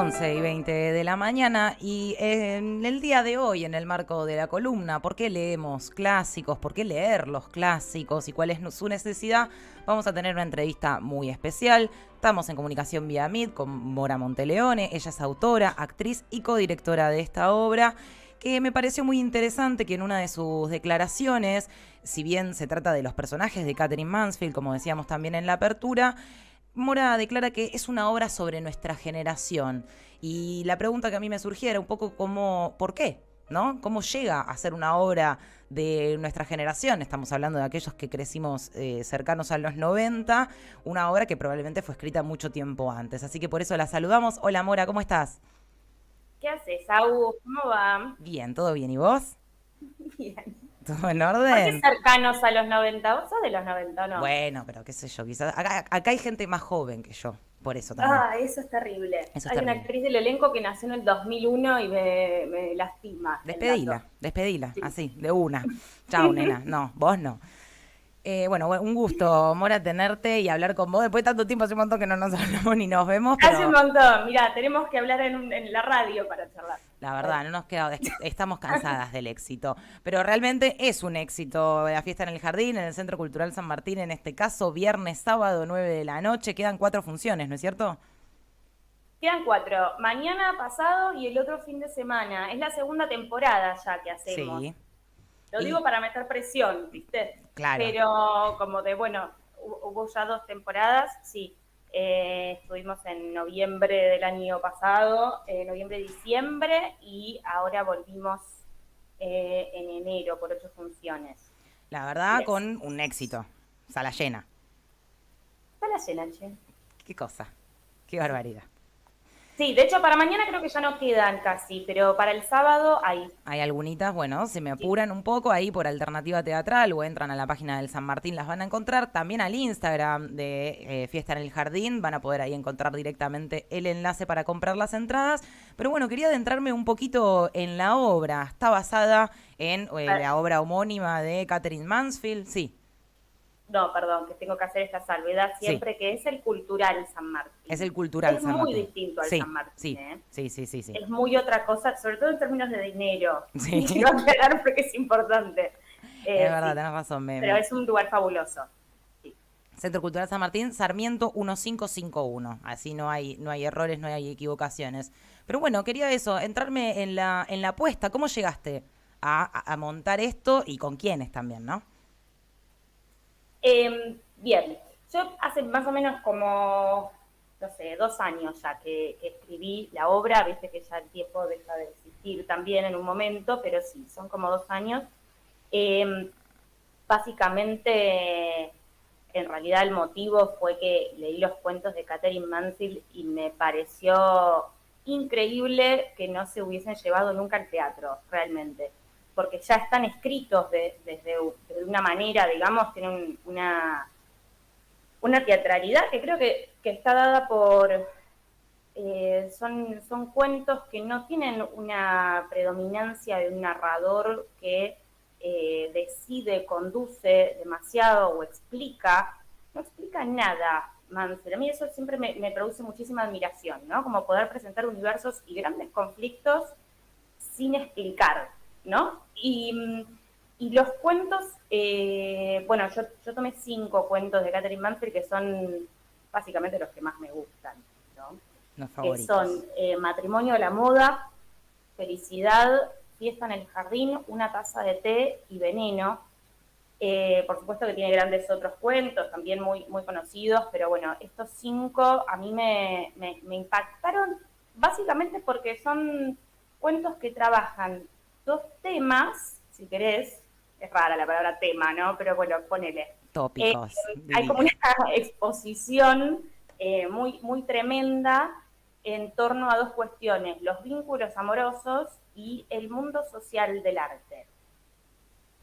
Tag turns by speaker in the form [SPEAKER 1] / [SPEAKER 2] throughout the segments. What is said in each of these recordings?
[SPEAKER 1] 11:20 de la mañana y en el día de hoy, en el marco de la columna, ¿por qué leemos clásicos? ¿Por qué leer los clásicos? ¿Y cuál es su necesidad? Vamos a tener una entrevista muy especial. Estamos en comunicación vía Meet con Mora Monteleone. Ella es autora, actriz y codirectora de esta obra, que me pareció muy interesante que en una de sus declaraciones, si bien se trata de los personajes de Katherine Mansfield, como decíamos también en la apertura, Mora declara que es una obra sobre nuestra generación. Y la pregunta que a mí me surgía era un poco como, ¿por qué? ¿No? ¿Cómo llega a ser una obra de nuestra generación? Estamos hablando de aquellos que crecimos cercanos a los 90, una obra que probablemente fue escrita mucho tiempo antes. Así que por eso la saludamos. Hola Mora, ¿cómo estás?
[SPEAKER 2] ¿Qué haces, Agus? ¿Cómo va?
[SPEAKER 1] Bien, ¿todo bien? ¿Y vos?
[SPEAKER 2] Bien.
[SPEAKER 1] ¿Todo en
[SPEAKER 2] ¿Por qué
[SPEAKER 1] orden?
[SPEAKER 2] cercanos a los 90? ¿Vos sos de los 90 o no?
[SPEAKER 1] Bueno, pero qué sé yo, quizás acá hay gente más joven que yo, por eso también.
[SPEAKER 2] Ah, eso es terrible.
[SPEAKER 1] Eso es
[SPEAKER 2] Hay una
[SPEAKER 1] terrible.
[SPEAKER 2] actriz del elenco que nació en el 2001 y me lastima el dato.
[SPEAKER 1] Despedila,
[SPEAKER 2] Sí.
[SPEAKER 1] así, de una. Chau, nena. No, vos no. Un gusto, Mora, tenerte y hablar con vos. Después de tanto tiempo, hace un montón que no nos hablamos ni nos vemos,
[SPEAKER 2] Hace un
[SPEAKER 1] pero
[SPEAKER 2] montón. Mira, tenemos que hablar en la radio para charlar.
[SPEAKER 1] la verdad, no nos queda, estamos cansadas del éxito. Pero realmente es un éxito la fiesta en el jardín, en el Centro Cultural San Martín, en este caso, viernes, sábado, 9 de la noche. Quedan 4 funciones, ¿no es cierto?
[SPEAKER 2] Quedan 4. Mañana, pasado y el otro fin de semana. Es la segunda temporada ya que hacemos.
[SPEAKER 1] Sí.
[SPEAKER 2] Lo digo
[SPEAKER 1] Y,
[SPEAKER 2] para meter presión, ¿viste?
[SPEAKER 1] claro.
[SPEAKER 2] Pero como de, bueno, hubo ya 2 temporadas, sí. Estuvimos en noviembre del año pasado, noviembre, diciembre, y ahora volvimos en enero por 8 funciones.
[SPEAKER 1] La verdad,
[SPEAKER 2] Yes.
[SPEAKER 1] con un éxito. Sala llena.
[SPEAKER 2] Está la cena, che.
[SPEAKER 1] Qué cosa. Qué barbaridad.
[SPEAKER 2] Sí, de hecho para mañana creo que ya no quedan casi, pero para el sábado hay.
[SPEAKER 1] Hay algunitas, bueno, se me
[SPEAKER 2] Sí.
[SPEAKER 1] apuran un poco ahí por Alternativa Teatral o entran a la página del San Martín, las van a encontrar. También al Instagram de Fiesta en el Jardín van a poder ahí encontrar directamente el enlace para comprar las entradas. Pero bueno, quería adentrarme un poquito en la obra. Está basada en la obra homónima de Katherine Mansfield. Sí,
[SPEAKER 2] No, perdón, que tengo que hacer esta salvedad
[SPEAKER 1] sí.
[SPEAKER 2] siempre, que es el cultural San
[SPEAKER 1] Es
[SPEAKER 2] Martín.
[SPEAKER 1] el Cultural
[SPEAKER 2] Es
[SPEAKER 1] San
[SPEAKER 2] muy
[SPEAKER 1] Martín.
[SPEAKER 2] distinto al San
[SPEAKER 1] Sí,
[SPEAKER 2] Martín,
[SPEAKER 1] sí,
[SPEAKER 2] ¿eh?
[SPEAKER 1] sí, sí, sí, sí.
[SPEAKER 2] Es muy otra cosa, sobre todo en términos de dinero.
[SPEAKER 1] Sí,
[SPEAKER 2] Quiero aclarar porque es importante.
[SPEAKER 1] es verdad,
[SPEAKER 2] Sí,
[SPEAKER 1] tenés razón.
[SPEAKER 2] pero es un lugar fabuloso. Sí.
[SPEAKER 1] Centro Cultural San Martín, Sarmiento 1551. Así no hay errores, no hay equivocaciones. Pero bueno, quería eso, entrarme en la apuesta. ¿Cómo llegaste a montar esto y con quiénes también, no?
[SPEAKER 2] Bien, yo hace más o menos como, no sé, 2 años ya que escribí la obra, viste que ya el tiempo deja de existir también en un momento, pero sí, son como 2 años. Eh, Básicamente, en realidad el motivo fue que leí los cuentos de Katherine Mansfield y me pareció increíble que no se hubiesen llevado nunca al teatro, realmente, porque ya están escritos desde de una manera, digamos, tienen una teatralidad que creo que está dada por... son cuentos que no tienen una predominancia de un narrador que decide, conduce demasiado o explica, no explica nada. Mansell. A mí eso siempre me produce muchísima admiración, ¿no? Como poder presentar universos y grandes conflictos sin explicar, ¿no? Y los cuentos, bueno, yo tomé 5 cuentos de Katherine Mansfield que son básicamente los que más me gustan, ¿no?
[SPEAKER 1] Los
[SPEAKER 2] Que son
[SPEAKER 1] favoritos.
[SPEAKER 2] Matrimonio a la moda, Felicidad, Fiesta en el jardín, Una taza de té y Veneno. Por supuesto que tiene grandes otros cuentos, también muy, muy conocidos, pero bueno, estos 5 a mí me impactaron básicamente porque son cuentos que trabajan 2 temas, si querés, es rara la palabra tema, ¿no? Pero bueno, ponele. Eh,
[SPEAKER 1] Tópicos,
[SPEAKER 2] Hay como una
[SPEAKER 1] diría.
[SPEAKER 2] exposición muy, muy tremenda en torno a 2 cuestiones, los vínculos amorosos y el mundo social del arte.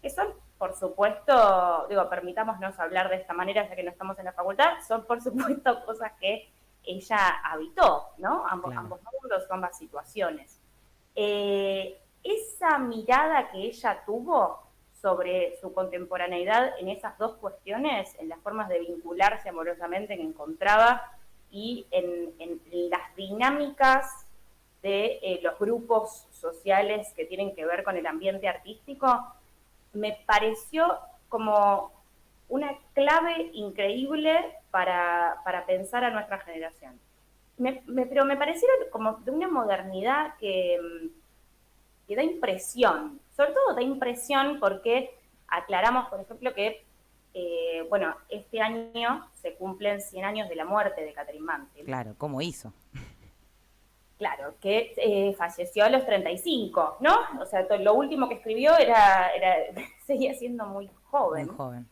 [SPEAKER 2] Que son, por supuesto, digo, permitámonos hablar de esta manera ya que no estamos en la facultad, son por supuesto cosas que ella habitó, ¿no?
[SPEAKER 1] Claro.
[SPEAKER 2] Ambos mundos, ambas situaciones. Esa mirada que ella tuvo sobre su contemporaneidad en esas 2 cuestiones, en las formas de vincularse amorosamente que encontraba y en las dinámicas de los grupos sociales que tienen que ver con el ambiente artístico, me pareció como una clave increíble para pensar a nuestra generación. Pero me parecieron como de una modernidad que da impresión, sobre todo da impresión porque aclaramos, por ejemplo, que bueno, este año se cumplen 100 años de la muerte de Catherine Mansfield.
[SPEAKER 1] Claro, ¿cómo hizo?
[SPEAKER 2] Claro, que falleció a los 35, ¿no? O sea, lo último que escribió era seguía siendo muy
[SPEAKER 1] Muy
[SPEAKER 2] joven.
[SPEAKER 1] joven.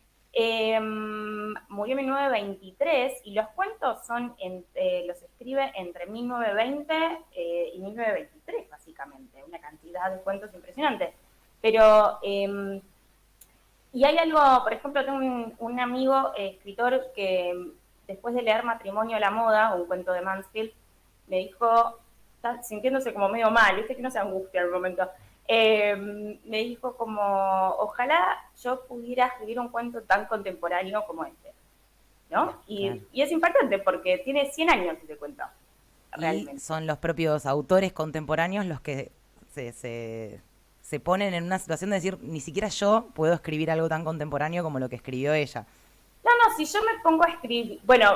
[SPEAKER 2] Murió en 1923 y los cuentos los escribe entre 1920 y 1923, básicamente. Una cantidad de cuentos impresionantes. Pero, y hay algo, por ejemplo, tengo un amigo escritor que después de leer Matrimonio a la moda, un cuento de Mansfield, me dijo, está sintiéndose como medio mal, viste que no se angustia en el momento. Me dijo como, ojalá yo pudiera escribir un cuento tan contemporáneo como este, ¿no?
[SPEAKER 1] Claro.
[SPEAKER 2] Y es impactante porque tiene 100 años ese cuento,
[SPEAKER 1] Y
[SPEAKER 2] realmente.
[SPEAKER 1] son los propios autores contemporáneos los que se ponen en una situación de decir, ni siquiera yo puedo escribir algo tan contemporáneo como lo que escribió ella.
[SPEAKER 2] No, no, si yo me pongo a escribir, bueno,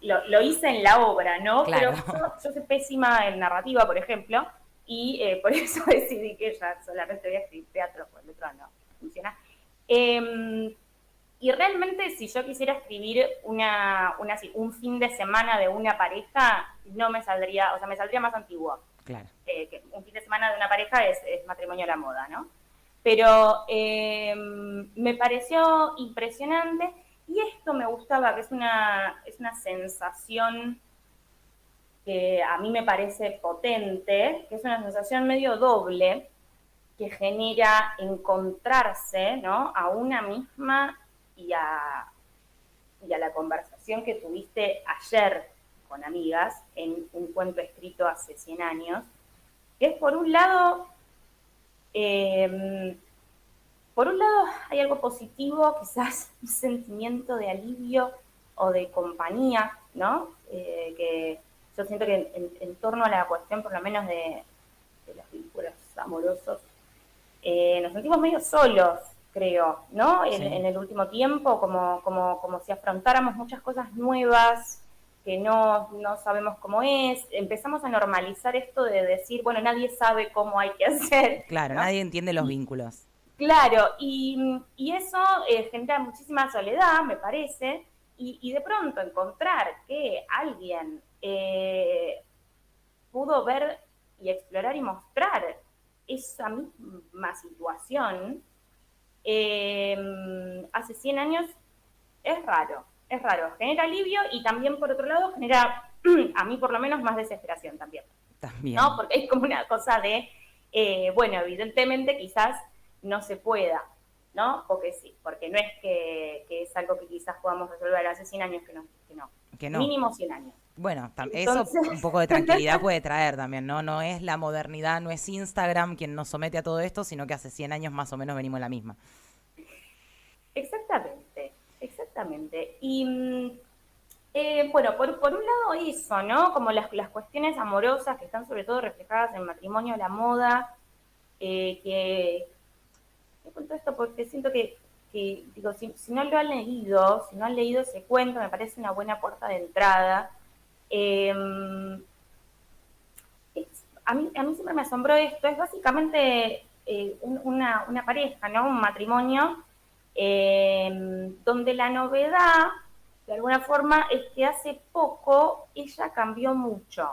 [SPEAKER 2] lo hice en la obra, ¿no?
[SPEAKER 1] Claro.
[SPEAKER 2] Pero yo soy pésima en narrativa, por ejemplo, y por eso decidí que ya solamente voy a escribir teatro, pues el otro no funciona. Y realmente si yo quisiera escribir un fin de semana de una pareja, no me saldría, o sea, me saldría más antiguo.
[SPEAKER 1] Claro.
[SPEAKER 2] Que un fin de semana de una pareja es Matrimonio a la moda, ¿no? Pero me pareció impresionante y esto me gustaba, que es una sensación que a mí me parece potente, que es una sensación medio doble, que genera encontrarse, ¿no?, a una misma y a la conversación que tuviste ayer con amigas en un cuento escrito hace 100 años, que es eh, por un lado hay algo positivo, quizás un sentimiento de alivio o de compañía, ¿no? Que yo siento que en torno a la cuestión, por lo menos de los vínculos amorosos, nos sentimos medio solos, creo, ¿no?
[SPEAKER 1] Sí.
[SPEAKER 2] En el último tiempo, como si afrontáramos muchas cosas nuevas que no sabemos cómo es. Empezamos a normalizar esto de decir, bueno, nadie sabe cómo hay que hacer,
[SPEAKER 1] Claro,
[SPEAKER 2] ¿no?
[SPEAKER 1] nadie entiende los vínculos.
[SPEAKER 2] Claro, y eso genera muchísima soledad, me parece, y de pronto encontrar que alguien pudo ver y explorar y mostrar esa misma situación hace 100 años es raro, genera alivio y también por otro lado genera, a mí por lo menos, más desesperación también, ¿no?
[SPEAKER 1] También.
[SPEAKER 2] Porque es como una cosa de, bueno, evidentemente quizás no se pueda, ¿no? Porque sí, porque no es que es algo que quizás podamos resolver hace 100 años que no.
[SPEAKER 1] Que no.
[SPEAKER 2] Mínimo 100 años.
[SPEAKER 1] Bueno, eso
[SPEAKER 2] Entonces,
[SPEAKER 1] un poco de tranquilidad puede traer también, ¿no? No es la modernidad, no es Instagram quien nos somete a todo esto, sino que hace 100 años más o menos venimos en la misma.
[SPEAKER 2] exactamente, exactamente. Y bueno, por un lado eso, ¿no? Como las cuestiones amorosas que están sobre todo reflejadas en Matrimonio a la moda, que te cuento esto porque siento que digo, si no lo han leído, si no han leído ese cuento, me parece una buena puerta de entrada. Eh, a mí siempre me asombró esto, es básicamente una pareja, ¿no? Un matrimonio, donde la novedad, de alguna forma, es que hace poco ella cambió mucho.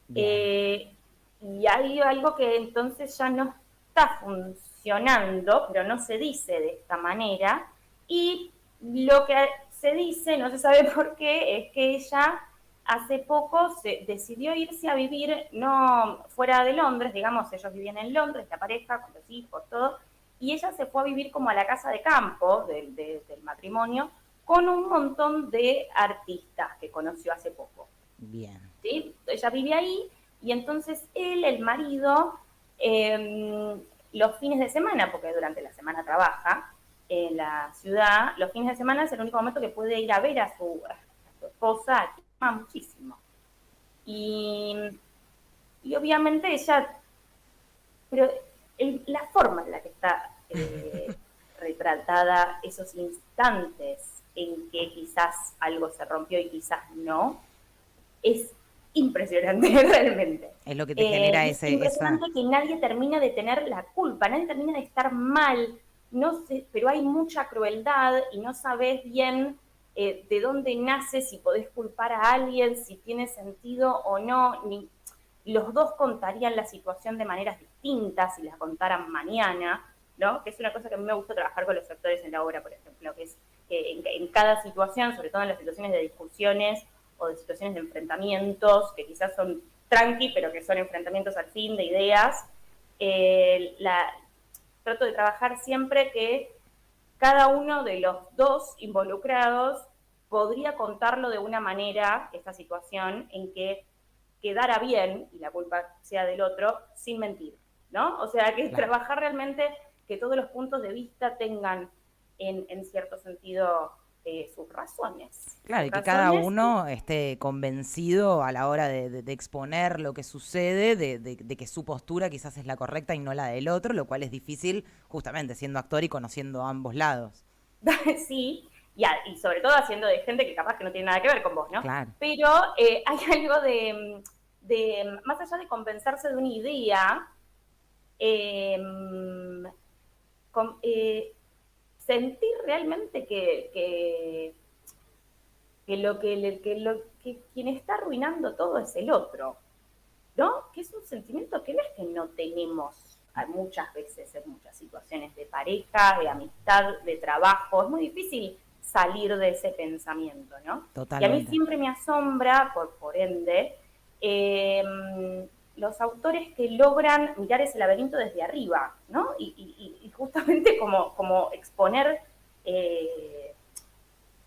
[SPEAKER 1] Bien.
[SPEAKER 2] Eh, y hay algo que entonces ya no está funcionando, pero no se dice de esta manera, y lo que se dice, no se sabe por qué, es que ella hace poco se decidió irse a vivir, no fuera de Londres, digamos, ellos vivían en Londres, la pareja, con los hijos, todo, y ella se fue a vivir como a la casa de campo del matrimonio, con un montón de artistas que conoció hace poco.
[SPEAKER 1] Bien.
[SPEAKER 2] ¿Sí? Ella vive ahí y entonces él, el marido, los fines de semana, porque durante la semana trabaja en la ciudad, los fines de semana es el único momento que puede ir a ver a su esposa, que ama muchísimo. Y Y obviamente ella, pero la forma en la que está retratada esos instantes en que quizás algo se rompió y quizás no, es impresionante realmente.
[SPEAKER 1] Es lo que te genera
[SPEAKER 2] Y es
[SPEAKER 1] esa...
[SPEAKER 2] impresionante que nadie termina de tener la culpa, nadie termina de estar mal, no sé, pero hay mucha crueldad y no sabes bien de dónde nace, si podés culpar a alguien, si tiene sentido o no, ni los dos contarían la situación de maneras distintas si la contaran mañana, ¿no? Que es una cosa que a mí me gusta trabajar con los actores en la obra, por ejemplo, que es que en cada situación, sobre todo en las situaciones de discusiones o de situaciones de enfrentamientos, que quizás son tranqui, pero que son enfrentamientos al fin de ideas, trato de trabajar siempre que cada uno de los dos involucrados podría contarlo de una manera, esta situación, en que quedara bien, y la culpa sea del otro, sin mentir, ¿no? O sea, que
[SPEAKER 1] Claro.
[SPEAKER 2] trabajar realmente que todos los puntos de vista tengan, en cierto sentido, sus razones.
[SPEAKER 1] Claro,
[SPEAKER 2] Sus
[SPEAKER 1] y que cada
[SPEAKER 2] razones.
[SPEAKER 1] uno esté convencido a la hora de exponer lo que sucede, de que su postura quizás es la correcta y no la del otro, lo cual es difícil justamente siendo actor y conociendo ambos lados.
[SPEAKER 2] Sí, y sobre todo haciendo de gente que capaz que no tiene nada que ver con vos, ¿no?
[SPEAKER 1] Claro.
[SPEAKER 2] Pero hay algo más allá de convencerse de una idea, eh, con, sentir realmente que quien está arruinando todo es el otro, ¿no? Que es un sentimiento que no es que no tenemos muchas veces en muchas situaciones de pareja, de amistad, de trabajo. Es muy difícil salir de ese pensamiento, ¿no? Y a mí
[SPEAKER 1] Totalmente.
[SPEAKER 2] siempre me asombra, por ende, los autores que logran mirar ese laberinto desde arriba, ¿no? Y justamente como exponer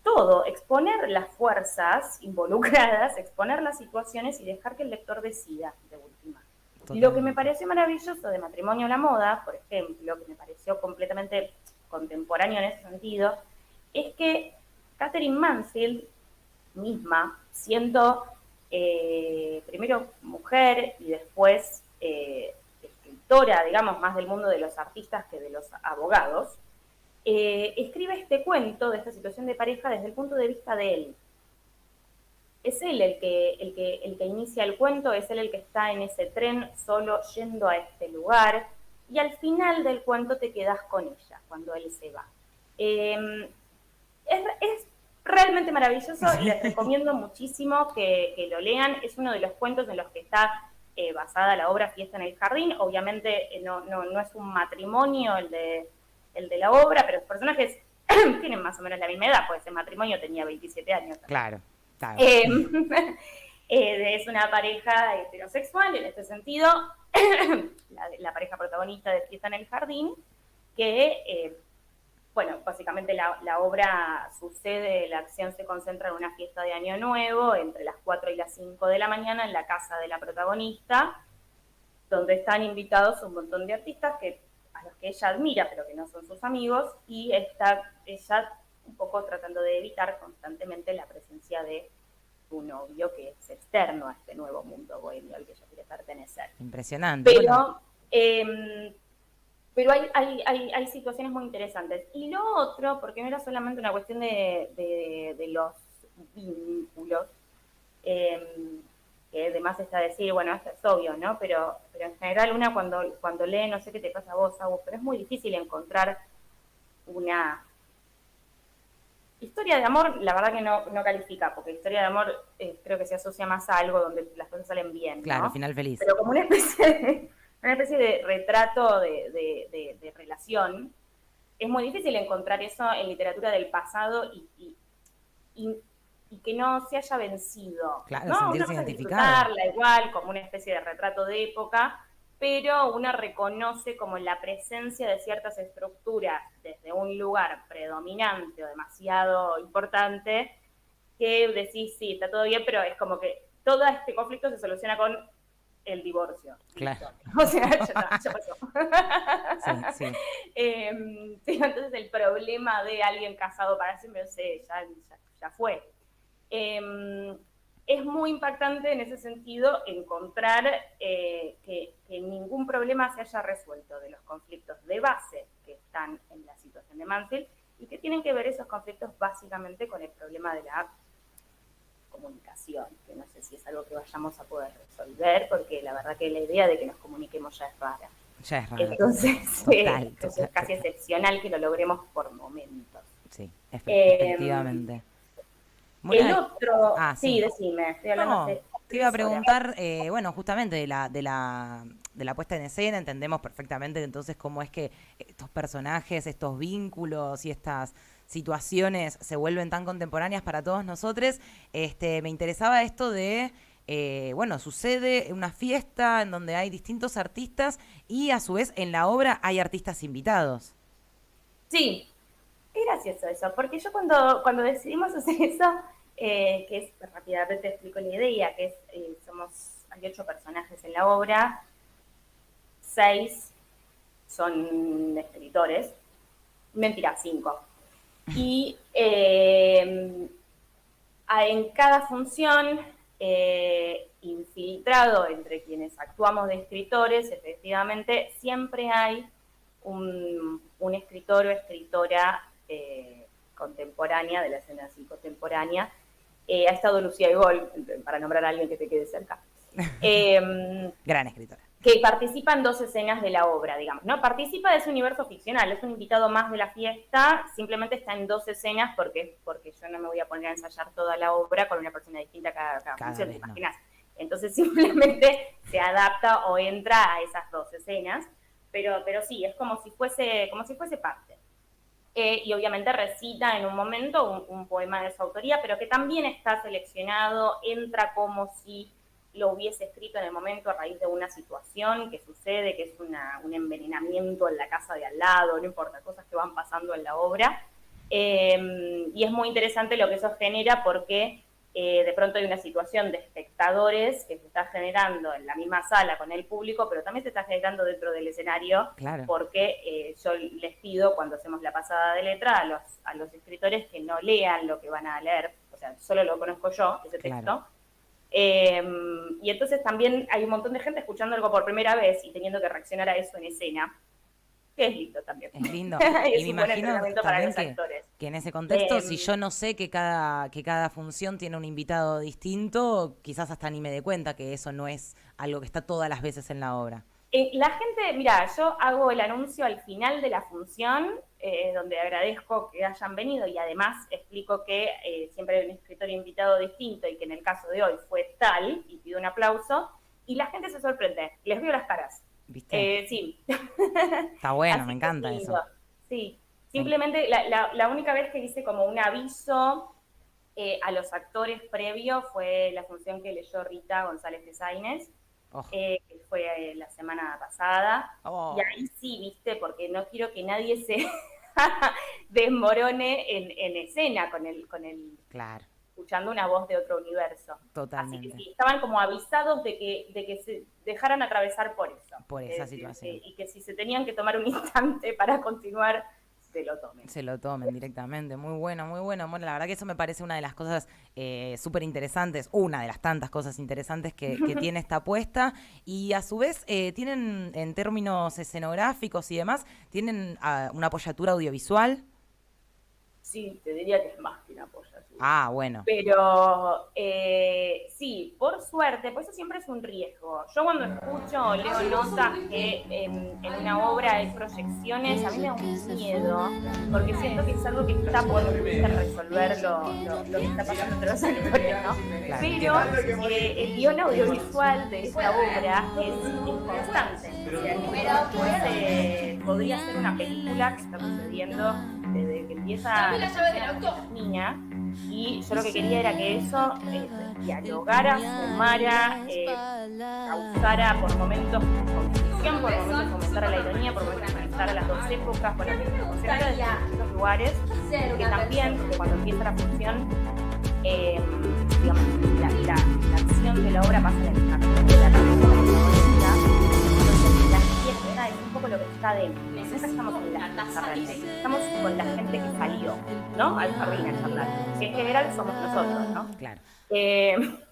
[SPEAKER 2] todo, exponer las fuerzas involucradas, exponer las situaciones y dejar que el lector decida de última. Lo que me
[SPEAKER 1] Totalmente.
[SPEAKER 2] pareció maravilloso de Matrimonio a la Moda, por ejemplo, que me pareció completamente contemporáneo en ese sentido, es que Catherine Mansfield misma, siendo primero mujer y después escritora, digamos, más del mundo de los artistas que de los abogados, escribe este cuento de esta situación de pareja desde el punto de vista de él. Es él el que inicia el cuento, es él el que está en ese tren solo yendo a este lugar, y al final del cuento te quedas con ella, cuando él se va. Es realmente maravilloso, les recomiendo muchísimo que lo lean, es uno de los cuentos en los que está basada la obra Fiesta en el Jardín, obviamente no es un matrimonio el de la obra, pero los personajes tienen más o menos la misma edad, pues el matrimonio tenía 27 años.
[SPEAKER 1] Claro, claro.
[SPEAKER 2] Eh, es una pareja heterosexual en este sentido, la pareja protagonista de Fiesta en el Jardín, que, bueno, básicamente la obra sucede, la acción se concentra en una fiesta de Año Nuevo, entre las 4 y las 5 de la mañana, en la casa de la protagonista, donde están invitados un montón de artistas a los que ella admira, pero que no son sus amigos, y está ella un poco tratando de evitar constantemente la presencia de su novio, que es externo a este nuevo mundo bohemio al que ella quiere pertenecer.
[SPEAKER 1] Impresionante. Bueno,
[SPEAKER 2] Pero, pero hay situaciones muy interesantes. Y lo otro, porque no era solamente una cuestión de los vínculos, que además está decir, bueno, esto es obvio, ¿no? Pero en general una cuando lee, no sé qué te pasa a vos, Agus, pero es muy difícil encontrar una historia de amor, la verdad que no califica, porque historia de amor creo que se asocia más a algo donde las cosas salen bien,
[SPEAKER 1] claro,
[SPEAKER 2] ¿no?
[SPEAKER 1] final feliz.
[SPEAKER 2] Pero como una especie de retrato de relación, es muy difícil encontrar eso en literatura del pasado y que no se haya vencido,
[SPEAKER 1] Claro,
[SPEAKER 2] ¿no? Una
[SPEAKER 1] sentirse
[SPEAKER 2] cosa es
[SPEAKER 1] identificado.
[SPEAKER 2] disfrutarla igual, como una especie de retrato de época, pero uno reconoce como la presencia de ciertas estructuras desde un lugar predominante o demasiado importante, que decís, sí, está todo bien, pero es como que todo este conflicto se soluciona con el divorcio.
[SPEAKER 1] Claro.
[SPEAKER 2] Listo. O sea, ya pasó.
[SPEAKER 1] Sí, sí.
[SPEAKER 2] Sí, entonces el problema de alguien casado para siempre, no sé, ya fue. Eh, es muy impactante en ese sentido encontrar que ningún problema se haya resuelto de los conflictos de base que están en la situación de Mansfield y que tienen que ver esos conflictos básicamente con el problema de la comunicación, que no sé si es algo que vayamos a poder resolver, porque la verdad que la idea de que nos comuniquemos ya es rara.
[SPEAKER 1] Ya es raro.
[SPEAKER 2] Entonces,
[SPEAKER 1] total,
[SPEAKER 2] es casi excepcional que lo logremos por momentos.
[SPEAKER 1] Sí, efectivamente.
[SPEAKER 2] El otro...
[SPEAKER 1] sí,
[SPEAKER 2] decime, estoy hablando
[SPEAKER 1] te iba a preguntar, bueno, justamente de la puesta en escena, entendemos perfectamente entonces cómo es que estos personajes, estos vínculos y estas situaciones se vuelven tan contemporáneas para todos nosotros. Me interesaba esto de... bueno, sucede una fiesta en donde hay distintos artistas y a su vez en la obra hay artistas invitados.
[SPEAKER 2] Sí, es gracioso eso, porque yo cuando decidimos hacer eso, que es, rápidamente te explico la idea, que es, hay 8 personajes en la obra, 6 son escritores, mentira, 5. Y en cada función... infiltrado entre quienes actuamos de escritores, efectivamente, siempre hay un escritor o escritora contemporánea, de la escena así contemporánea. Ha estado Lucía Igol, para nombrar a alguien que te quede cerca.
[SPEAKER 1] Gran escritora.
[SPEAKER 2] Que participa en 2 escenas de la obra, digamos, ¿no? Participa de ese universo ficcional, es un invitado más de la fiesta, simplemente está en 2 escenas porque yo no me voy a poner a ensayar toda la obra con una persona distinta cada función, ¿te imaginas? No. Entonces simplemente se adapta o entra a esas 2 escenas, pero sí, es como si fuese parte. Y obviamente recita en un momento un poema de su autoría, pero que también está seleccionado, entra como si lo hubiese escrito en el momento a raíz de una situación que sucede, que es un envenenamiento en la casa de al lado, no importa, cosas que van pasando en la obra. Y es muy interesante lo que eso genera porque de pronto hay una situación de espectadores que se está generando en la misma sala con el público, pero también se está generando dentro del escenario, claro. Porque yo les pido cuando hacemos la pasada de letra a los escritores que no lean lo que van a leer, o sea, solo lo conozco yo, ese texto. Claro. Y entonces también hay un montón de gente escuchando algo por primera vez y teniendo que reaccionar a eso en escena, que es lindo también.
[SPEAKER 1] Es lindo. Y me imagino también que en ese contexto, si yo no sé que cada función tiene un invitado distinto, quizás hasta ni me dé cuenta que eso no es algo que está todas las veces en la obra.
[SPEAKER 2] La gente, mira, yo hago el anuncio al final de la función, donde agradezco que hayan venido y además explico que siempre hay un escritor invitado distinto y que en el caso de hoy fue tal, y pido un aplauso, y la gente se sorprende, les veo las caras.
[SPEAKER 1] ¿Viste?
[SPEAKER 2] Sí.
[SPEAKER 1] Está bueno, me encanta eso.
[SPEAKER 2] Sí, simplemente la única vez que hice como un aviso a los actores previo fue la función que leyó Rita González de Sáenz, que fue la semana pasada. Y ahí sí, viste, porque no quiero que nadie se desmorone en escena con el
[SPEAKER 1] claro.
[SPEAKER 2] Escuchando una voz de otro universo.
[SPEAKER 1] Totalmente.
[SPEAKER 2] Así que sí, estaban como avisados de que se dejaran atravesar por eso.
[SPEAKER 1] Por esa situación.
[SPEAKER 2] Y que si se tenían que tomar un instante para continuar, se lo tomen
[SPEAKER 1] directamente. Muy bueno, muy bueno. Bueno, la verdad que eso me parece una de las cosas súper interesantes, una de las tantas cosas interesantes que tiene esta apuesta. Y a su vez, tienen, en términos escenográficos y demás, ¿tienen una apoyatura audiovisual?
[SPEAKER 2] Sí, te diría que es más que una apoyatura.
[SPEAKER 1] Ah, bueno.
[SPEAKER 2] Pero sí, por suerte, pues eso siempre es un riesgo. Yo cuando escucho o leo notas que en una obra hay proyecciones, a mí me da un miedo, porque siento que es algo que está por resolver lo que está pasando entre los actores, ¿no? Claro, pero el guión audiovisual de esta obra es inconstante. O sea, podría ser una película que está sucediendo desde que empieza la niña. Y yo lo que quería era que eso dialogara, sumara, causara por momentos confusión, por momentos fomentara la ironía, por momentos fomentara las 2 épocas, por momentos fomentara desde distintos lugares, que también cuando empieza la función, digamos, la acción de la obra pasa en el jardín de la protagonista, entonces la fiesta es un poco lo que académica, siempre estamos en la casa realmente, estamos con la gente que salió, ¿no? Al jardín a charlar, que en general somos nosotros, ¿no?
[SPEAKER 1] Claro.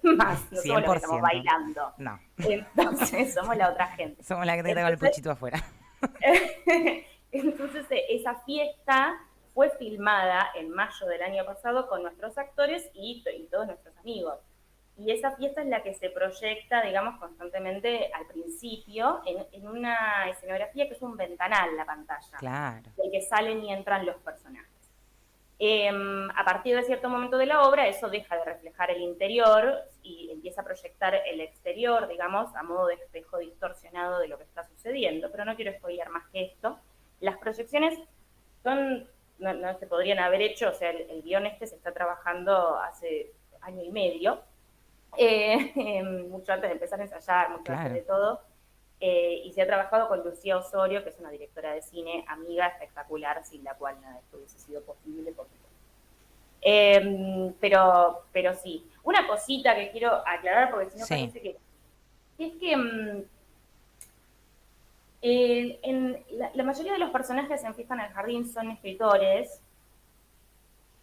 [SPEAKER 2] Más, no somos los que estamos bailando.
[SPEAKER 1] No.
[SPEAKER 2] Entonces somos la otra gente.
[SPEAKER 1] Somos la que te con el puchito afuera.
[SPEAKER 2] Entonces esa fiesta fue filmada en mayo del año pasado con nuestros actores y todos nuestros amigos. Y esa fiesta es la que se proyecta, digamos, constantemente al principio en una escenografía que es un ventanal la pantalla.
[SPEAKER 1] Claro.
[SPEAKER 2] Del que salen y entran los personajes. A partir de cierto momento de la obra, eso deja de reflejar el interior y empieza a proyectar el exterior, digamos, a modo de espejo distorsionado de lo que está sucediendo. Pero no quiero spoilear más que esto. Las proyecciones no se podrían haber hecho, o sea, el guión se está trabajando hace año y medio, mucho antes de empezar a ensayar, mucho antes de todo. Y se ha trabajado con Lucía Osorio, que es una directora de cine, amiga, espectacular, sin la cual nada de esto hubiese sido posible, por supuesto. Pero sí, una cosita que quiero aclarar, porque si no parece que... Es que la mayoría de los personajes en Fiesta en el Jardín son escritores,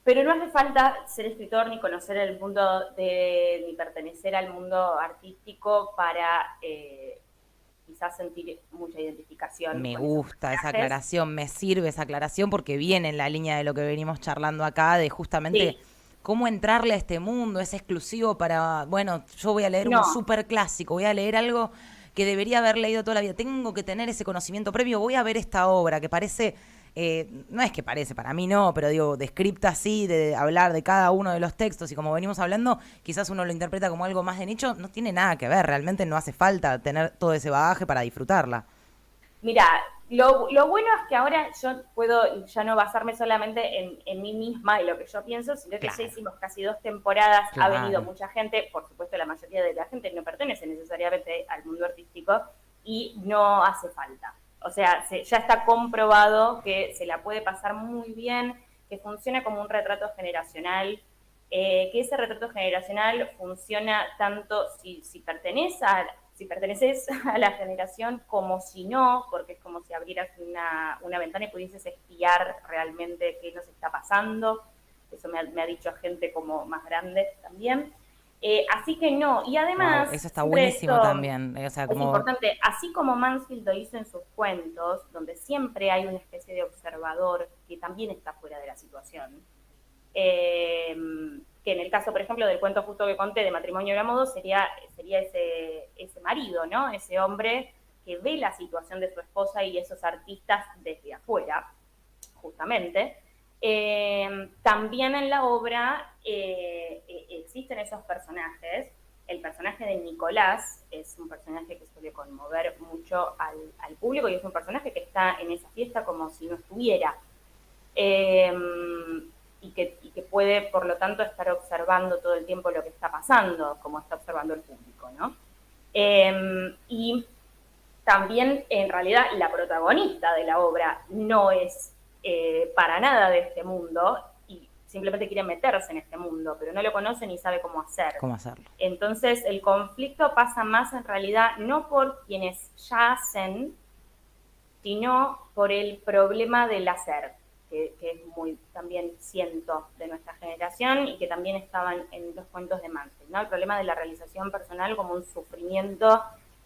[SPEAKER 2] pero no hace falta ser escritor ni conocer el mundo ni pertenecer al mundo artístico para... quizás sentir mucha identificación.
[SPEAKER 1] Me gusta esa aclaración, me sirve esa aclaración porque viene en la línea de lo que venimos charlando acá, de justamente cómo entrarle a este mundo, es exclusivo para, bueno, yo voy a leer un súper clásico, voy a leer algo que debería haber leído toda la vida, tengo que tener ese conocimiento previo, voy a ver esta obra que parece... no es que parece, para mí no, pero digo, descripta así, de hablar de cada uno de los textos y como venimos hablando, quizás uno lo interpreta como algo más de nicho, no tiene nada que ver, realmente no hace falta tener todo ese bagaje para disfrutarla.
[SPEAKER 2] Mira, lo bueno es que ahora yo puedo ya no basarme solamente en mí misma y lo que yo pienso, sino que ya hicimos casi 2 temporadas, ha venido mucha gente, por supuesto la mayoría de la gente no pertenece necesariamente al mundo artístico y no hace falta. O sea, ya está comprobado que se la puede pasar muy bien, que funciona como un retrato generacional, que ese retrato generacional funciona tanto si perteneces a la generación como si no, porque es como si abrieras una ventana y pudieses espiar realmente qué nos está pasando. Eso me ha dicho gente como más grande también. Así que no, y además...
[SPEAKER 1] Wow, eso está buenísimo también. O sea,
[SPEAKER 2] es importante, así como Mansfield lo hizo en sus cuentos, donde siempre hay una especie de observador que también está fuera de la situación, que en el caso, por ejemplo, del cuento justo que conté de Matrimonio y a modo, sería ese marido, ¿no? Ese hombre que ve la situación de su esposa y esos artistas desde afuera, justamente. También en la obra existen esos personajes. El personaje de Nicolás es un personaje que suele conmover mucho al público y es un personaje que está en esa fiesta como si no estuviera. Y que puede, por lo tanto, estar observando todo el tiempo lo que está pasando, como está observando el público, ¿no? Y también, en realidad, la protagonista de la obra no es para nada de este mundo y simplemente quiere meterse en este mundo, pero no lo conoce ni sabe cómo hacer.
[SPEAKER 1] ¿Cómo hacerlo?
[SPEAKER 2] Entonces, el conflicto pasa más, en realidad, no por quienes ya hacen, sino por el problema del hacer. Que es muy, también siento, de nuestra generación y que también estaban en los cuentos de Mansfield, ¿no? El problema de la realización personal como un sufrimiento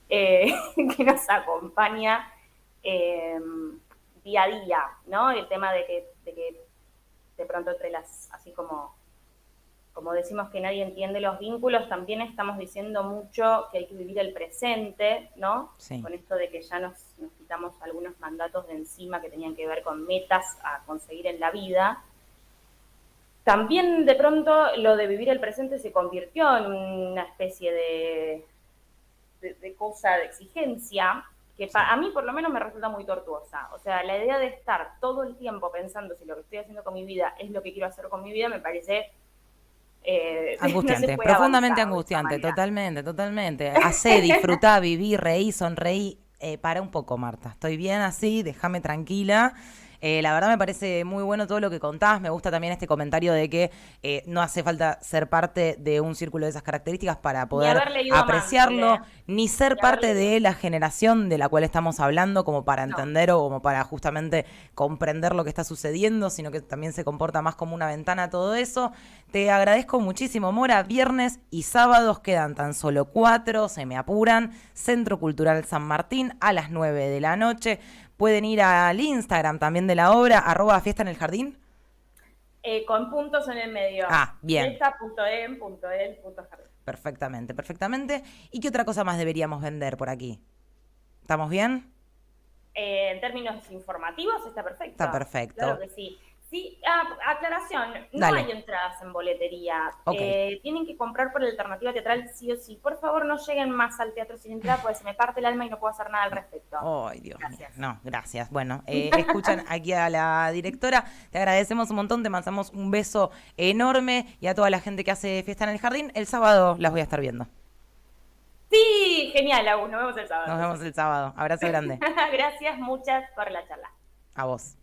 [SPEAKER 2] que nos acompaña día a día, ¿no? El tema de que de pronto entre así como decimos que nadie entiende los vínculos, también estamos diciendo mucho que hay que vivir el presente, ¿no?
[SPEAKER 1] Sí.
[SPEAKER 2] Con esto de que ya nos quitamos algunos mandatos de encima que tenían que ver con metas a conseguir en la vida. También de pronto lo de vivir el presente se convirtió en una especie de cosa, de exigencia, que a mí por lo menos me resulta muy tortuosa. O sea, la idea de estar todo el tiempo pensando si lo que estoy haciendo con mi vida es lo que quiero hacer con mi vida me parece...
[SPEAKER 1] angustiante, no profundamente angustiante, totalmente. Hacé, disfrutá, viví, reí, sonreí. Para un poco, Marta. Estoy bien así, déjame tranquila. La verdad me parece muy bueno todo lo que contás. Me gusta también este comentario de que no hace falta ser parte de un círculo de esas características para
[SPEAKER 2] Ni
[SPEAKER 1] poder
[SPEAKER 2] haber leído a Mansell,
[SPEAKER 1] apreciarlo, ni ser
[SPEAKER 2] ni haber
[SPEAKER 1] parte
[SPEAKER 2] leído.
[SPEAKER 1] de la generación de la cual estamos hablando como para
[SPEAKER 2] No.
[SPEAKER 1] entender o como para justamente comprender lo que está sucediendo, sino que también se comporta más como una ventana a todo eso. Te agradezco muchísimo, Mora. Viernes y sábados quedan tan solo 4, se me apuran. Centro Cultural San Martín a las 9 de la noche. Pueden ir al Instagram también de la obra, @fiesta en el jardín.
[SPEAKER 2] Con puntos en el medio.
[SPEAKER 1] Ah, bien.
[SPEAKER 2] Fiesta.en.el.jardín.
[SPEAKER 1] Perfectamente, perfectamente. ¿Y qué otra cosa más deberíamos vender por aquí? ¿Estamos bien?
[SPEAKER 2] En términos informativos está perfecto.
[SPEAKER 1] Está perfecto.
[SPEAKER 2] Claro que sí. Sí, aclaración, no
[SPEAKER 1] Dale.
[SPEAKER 2] hay entradas en boletería.
[SPEAKER 1] Ok.
[SPEAKER 2] Tienen que comprar por alternativa teatral sí o sí. Por favor, no lleguen más al teatro sin entrada, porque se me parte el alma y no puedo hacer nada al respecto.
[SPEAKER 1] Ay, Dios mío.
[SPEAKER 2] Gracias.
[SPEAKER 1] No, gracias. Bueno, escuchan aquí a la directora. Te agradecemos un montón, te mandamos un beso enorme y a toda la gente que hace fiesta en el jardín. El sábado las voy a estar viendo.
[SPEAKER 2] Sí, genial, Agus. Nos vemos el sábado.
[SPEAKER 1] Nos vemos el sábado. Abrazo grande.
[SPEAKER 2] Gracias, muchas por la charla.
[SPEAKER 1] A vos.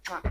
[SPEAKER 2] Mua.